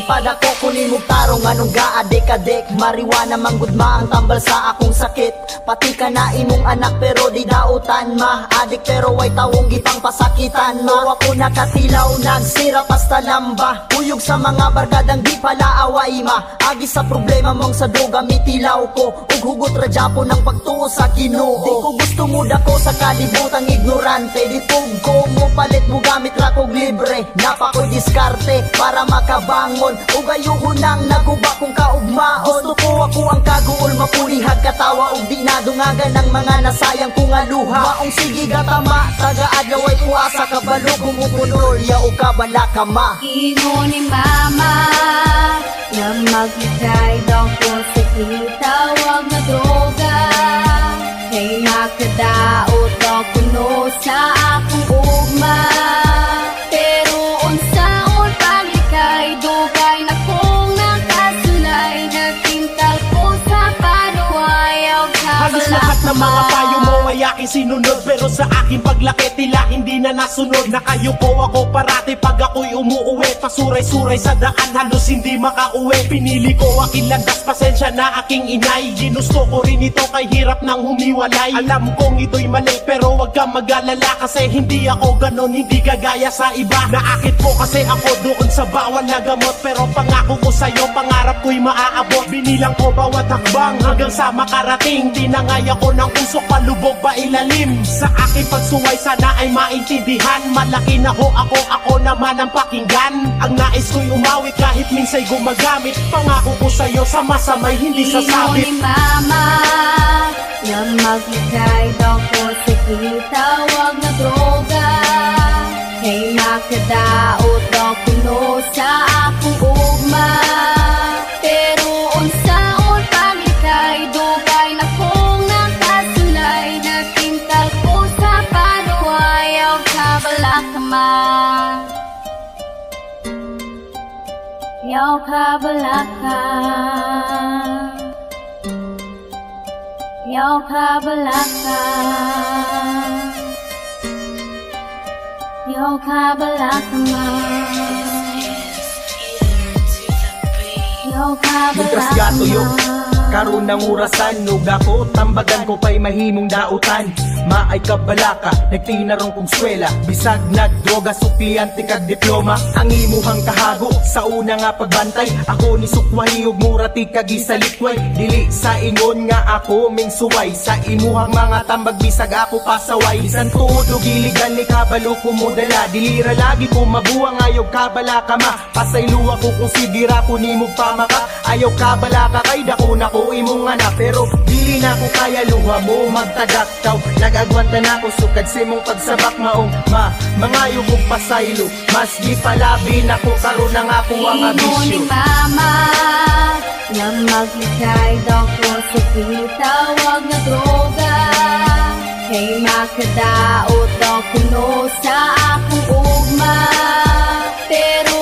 Gipadako kunin mo tarong anong gaadik-adik. Mariwana manggudma ang tambal sa akong sakit. Pati ka na imong anak pero di dautan ma. Adik pero way tawong gipang pasakitan ma. Ako nakatilaw nagsira pasta lamba. Huyog sa mga barkadang di pala away ma. Agi sa problema mong sa droga mitilaw ko. Ug hugot radyapo ng pagtuo sa Ginoo. Di ko gusto mo dako sa kalibutang ignorante. Ditug ko mo palit mo gamit ra kog libre. Napakoy diskarte para makabangon. Ug ayoko nang naguba kong kaugmaon. Gusto ko ako ang kaguol mapulihag katawa. Ug di nadungagan ng mga nasayang kong aluha. Maong sige gatama taga-adlaw ay puasa kabalo kumukunolya o kabalaka ma. Ingon ni mama na maghintay daw ko sa kitawag na droga. Kay makadaot daw kuno sa akong ugma. Pero unsaon paglikay dugay na kong nakasulay. Nagtintal ko sa panuwayaw Halos lahat ng mga payo mo ay aking sinunod. Pero sa aking paglaki tila hindi na nasunod. Nakayuko ako parati pag ako'y umuuwi. Pasuray-suray sa daan halos hindi makauwi. Pinili ko aking landas, pasensya na aking inay. Ginusto ko rin ito kay hirap nang humiwalay. Alam kong ito'y mali pero wag kang mag-alala. Kasi hindi ako ganon, hindi kagaya sa iba. Naakit ko kasi ako doon sa bawal na gamot. Pero pangako ko sa'yo, pangarap ko'y maaabot. Binilang ko bawat hakbang hanggang sa makarating. Tinangay ako ng usok, palubog ba ilalim. Sa aking pagsuway sana ay maintindihan. Malaki na ho ako naman ang pakinggan. Ang nais ko'y umawit kahit minsay gumagamit. Pangako ko sa'yo sa masamay hindi sasabit. Ingon ni mama na maghintay daw ko sa kitawag na droga. Kay makadaot daw kuno sa akong ugma. Pero unsaon paglikay dugay na kong nakasulay. Nagtintal ko sa panuwayaw kabalaka ma. Yaw kabalaka, yaw kabalaka, yaw kabalaka ma. Yaw Mutras kabalaka gato yo ma. karon ng urasan. Ug ako tambagan ko pa'y mahimong dautan. Maay kabalaka nagtinarong kong swela. Bisag nagdroga sukliyante kag diploma. Ang imuhang kahago sa una nga pagbantay. Ako ni sukwahi ug murati kag isalikway. Dili sa ingon nga ako ming suway. Sa imuhang mga tambag bisag ako pasaway. Bisan tuod ug giligan ni kabalo ko modala. Dilira lagi ko mabuang ayaw kabalaka ma. Pasaylo ako kung sigira ko nimo pamaka. Ayaw kabalaka kay dako na ko imong anak. Pero dili na ko kaya luha mo magtagaktaw. Nagagwanta na ko sukad sa imong pagsabak maong ma. Mangayo kong pasaylo. Mas gipalabi na ko karon ang ako ang Ingon ni abisyo. mama na maghintay daw ko sa kitawag na droga. Kay makadaot daw kuno sa akong ugma. Pero